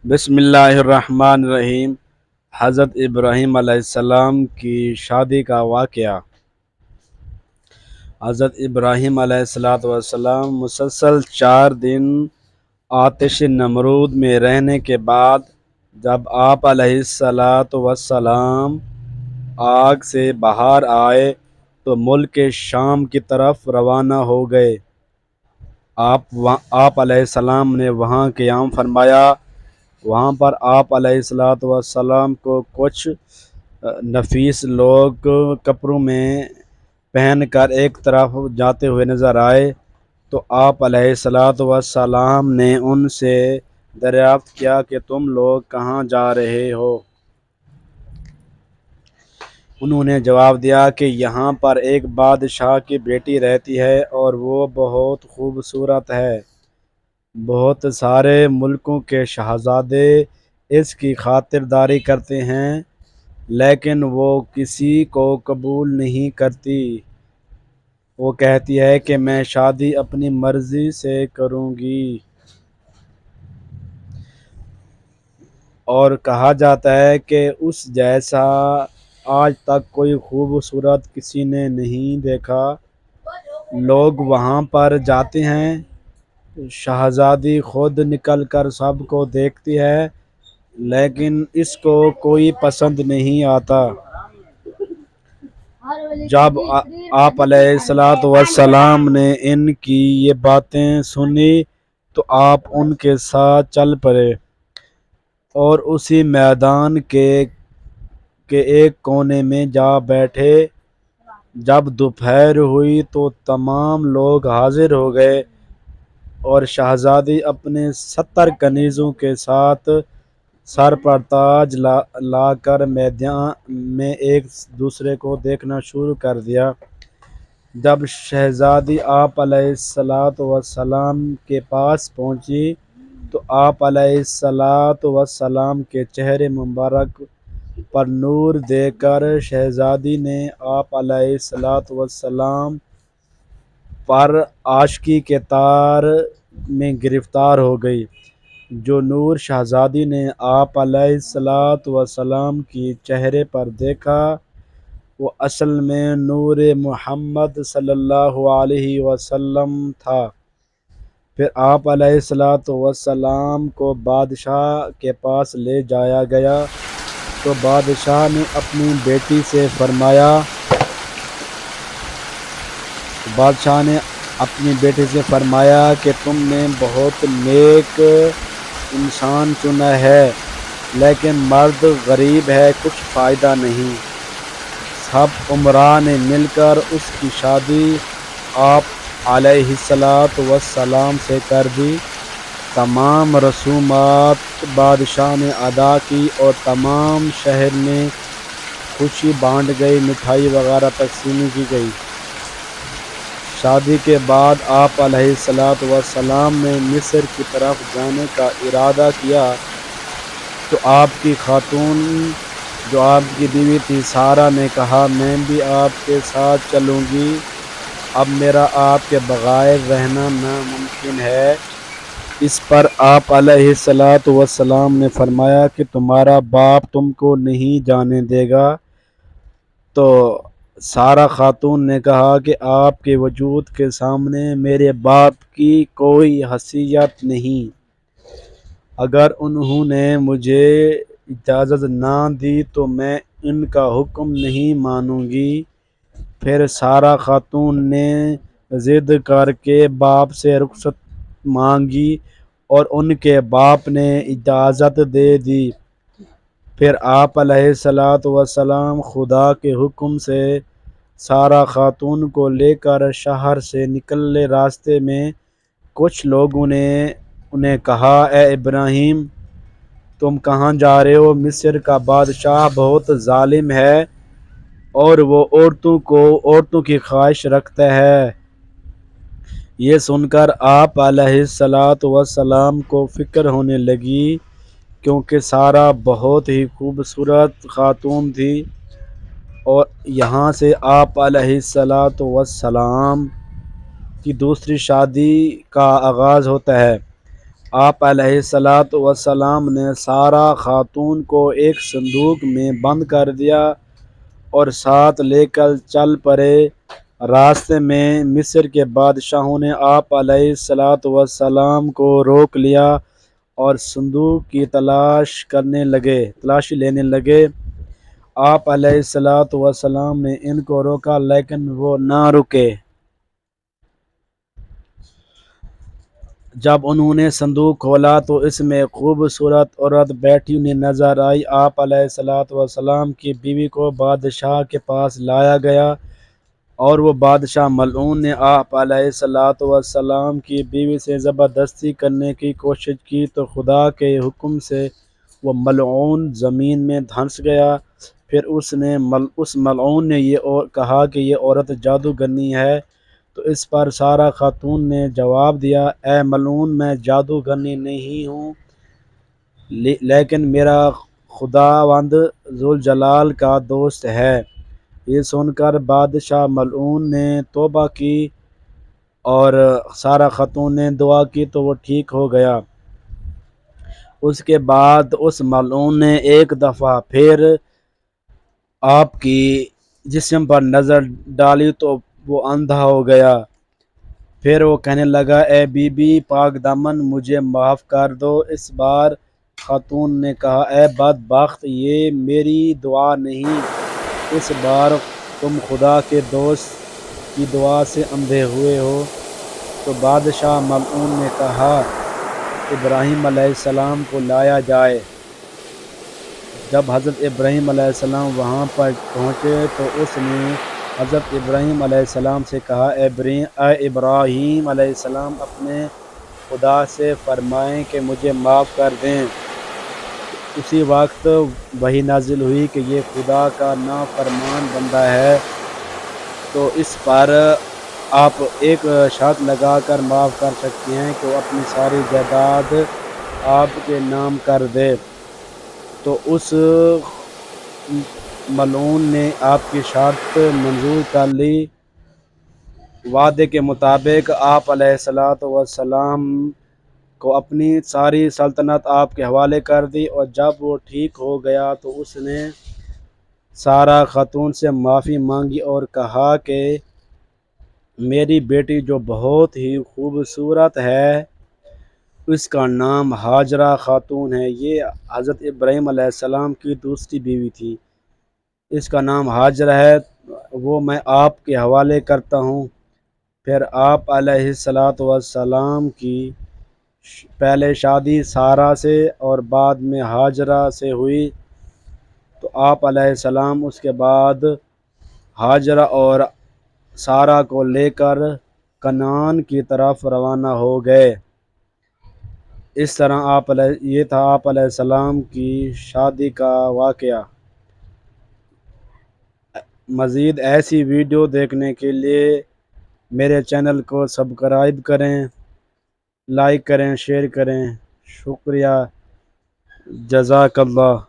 بسم اللہ الرحمن الرحیم۔ حضرت ابراہیم علیہ السلام کی شادی کا واقعہ۔ حضرت ابراہیم علیہ السلام مسلسل 4 دن آتش نمرود میں رہنے کے بعد جب آپ علیہ السلام آگ سے باہر آئے تو ملک شام کی طرف روانہ ہو گئے۔ آپ علیہ السلام نے وہاں قیام فرمایا۔ وہاں پر آپ علیہ السلام کو کچھ نفیس لوگ کپڑوں میں پہن کر ایک طرف جاتے ہوئے نظر آئے تو آپ علیہ السلام نے ان سے دریافت کیا کہ تم لوگ کہاں جا رہے ہو؟ انہوں نے جواب دیا کہ یہاں پر ایک بادشاہ کی بیٹی رہتی ہے اور وہ بہت خوبصورت ہے۔ بہت سارے ملکوں کے شہزادے اس کی خاطرداری کرتے ہیں لیکن وہ کسی کو قبول نہیں کرتی۔ وہ کہتی ہے کہ میں شادی اپنی مرضی سے کروں گی، اور کہا جاتا ہے کہ اس جیسا آج تک کوئی خوبصورت کسی نے نہیں دیکھا۔ لوگ وہاں پر جاتے ہیں، شہزادی خود نکل کر سب کو دیکھتی ہے لیکن اس کو کوئی پسند نہیں آتا۔ جب آپ علیہ السلام نے ان کی یہ باتیں سنی تو آپ ان کے ساتھ چل پڑے اور اسی میدان کے ایک کونے میں جا بیٹھے۔ جب دوپہر ہوئی تو تمام لوگ حاضر ہو گئے اور شہزادی اپنے 70 کنیزوں کے ساتھ سر پر تاج لا کر میدان میں ایک دوسرے کو دیکھنا شروع کر دیا۔ جب شہزادی آپ علیہ السلام کے پاس پہنچی تو آپ علیہ السلام کے چہرے مبارک پر نور دیکھ کر شہزادی نے آپ علیہ السلام پر عاشقی کے تار میں گرفتار ہو گئی۔ جو نور شہزادی نے آپ علیہ السلام کی چہرے پر دیکھا وہ اصل میں نور محمد صلی اللہ علیہ وسلم تھا۔ پھر آپ علیہ السلام کو بادشاہ کے پاس لے جایا گیا تو بادشاہ نے اپنی بیٹی سے فرمایا کہ تم نے بہت نیک انسان چنا ہے لیکن مرد غریب ہے، کچھ فائدہ نہیں۔ سب امراء نے مل کر اس کی شادی آپ علیہ السلام سے کر دی۔ تمام رسومات بادشاہ نے ادا کی اور تمام شہر میں خوشی بانٹ گئی، مٹھائی وغیرہ تقسیم کی گئی۔ شادی کے بعد آپ علیہ السلام نے مصر کی طرف جانے کا ارادہ کیا تو آپ کی خاتون جو آپ کی بیوی تھی سارہ نے کہا میں بھی آپ کے ساتھ چلوں گی، اب میرا آپ کے بغیر رہنا ناممکن ہے۔ اس پر آپ علیہ السلام نے فرمایا کہ تمہارا باپ تم کو نہیں جانے دے گا۔ تو سارہ خاتون نے کہا کہ آپ کے وجود کے سامنے میرے باپ کی کوئی حیثیت نہیں، اگر انہوں نے مجھے اجازت نہ دی تو میں ان کا حکم نہیں مانوں گی۔ پھر سارہ خاتون نے ضد کر کے باپ سے رخصت مانگی اور ان کے باپ نے اجازت دے دی۔ پھر آپ علیہ السلام خدا کے حکم سے سارہ خاتون کو لے کر شہر سے نکلے۔ راستے میں کچھ لوگوں نے انہیں کہا اے ابراہیم تم کہاں جا رہے ہو؟ مصر کا بادشاہ بہت ظالم ہے اور وہ عورتوں کی خواہش رکھتا ہے۔ یہ سن کر آپ علیہ السلام کو فکر ہونے لگی کیونکہ سارہ بہت ہی خوبصورت خاتون تھی اور یہاں سے آپ علیہ السلام کی دوسری شادی کا آغاز ہوتا ہے۔ آپ علیہ الصلوۃ والسلام نے سارہ خاتون کو ایک صندوق میں بند کر دیا اور ساتھ لے کر چل پڑے۔ راستے میں مصر کے بادشاہوں نے آپ علیہ الصلوۃ والسلام کو روک لیا اور صندوق کی تلاشی لینے لگے۔ آپ علیہ الصلوۃ والسلام نے ان کو روکا لیکن وہ نہ رکے۔ جب انہوں نے صندوق کھولا تو اس میں ایک خوبصورت عورت بیٹھی ہوئی نظر آئی۔ آپ علیہ الصلوۃ والسلام کی بیوی کو بادشاہ کے پاس لایا گیا اور وہ بادشاہ ملعون نے آپ علیہ الصلوۃ والسلام کی بیوی سے زبردستی کرنے کی کوشش کی تو خدا کے حکم سے وہ ملعون زمین میں دھنس گیا۔ پھر اس ملعون نے یہ کہا کہ یہ عورت جادوگرنی ہے، تو اس پر سارہ خاتون نے جواب دیا، اے ملعون، میں جادوگرنی نہیں ہوں، لیکن میرا خداوند ذوالجلال کا دوست ہے۔ یہ سن کر بادشاہ ملعون نے توبہ کی اور سارہ خاتون نے دعا کی تو وہ ٹھیک ہو گیا۔ اس کے بعد اس ملعون نے ایک دفعہ پھر آپ کی جسم پر نظر ڈالی تو وہ اندھا ہو گیا۔ پھر وہ کہنے لگا، اے بی بی پاک دامن، مجھے معاف کر دو۔ اس بار خاتون نے کہا، اے بدبخت، یہ میری دعا نہیں، اس بار تم خدا کے دوست کی دعا سے اندھے ہوئے ہو۔ تو بادشاہ ملعون نے کہا، ابراہیم علیہ السلام کو لایا جائے۔ جب حضرت ابراہیم علیہ السلام وہاں پر پہنچے تو اس نے حضرت ابراہیم علیہ السلام سے کہا، اے ابراہیم علیہ السلام، اپنے خدا سے فرمائیں کہ مجھے معاف کر دیں۔ اسی وقت وحی نازل ہوئی کہ یہ خدا کا نافرمان بندہ ہے، تو اس پر آپ ایک شرط لگا کر معاف کر سکتے ہیں کہ وہ اپنی ساری جائیداد آپ کے نام کر دے۔ تو اس ملعون نے آپ کی شرط منظور کر لی۔ وعدے کے مطابق آپ علیہ الصلوۃ والسلام کو اپنی ساری سلطنت آپ کے حوالے کر دی، اور جب وہ ٹھیک ہو گیا تو اس نے سارہ خاتون سے معافی مانگی اور کہا کہ میری بیٹی جو بہت ہی خوبصورت ہے، اس کا نام ہاجرہ خاتون ہے۔ یہ حضرت ابراہیم علیہ السلام کی دوسری بیوی تھی، اس کا نام ہاجرہ ہے، وہ میں آپ کے حوالے کرتا ہوں۔ پھر آپ علیہ الصلوۃ والسلام کی پہلے شادی سارہ سے اور بعد میں ہاجرہ سے ہوئی، تو آپ علیہ السلام اس کے بعد ہاجرہ اور سارہ کو لے کر کنعان کی طرف روانہ ہو گئے۔ اس طرح یہ تھا آپ علیہ السلام کی شادی کا واقعہ۔ مزید ایسی ویڈیو دیکھنے کے لیے میرے چینل کو سبسکرائب کریں، لائک کریں، شیئر کریں۔ شکریہ، جزاک اللہ۔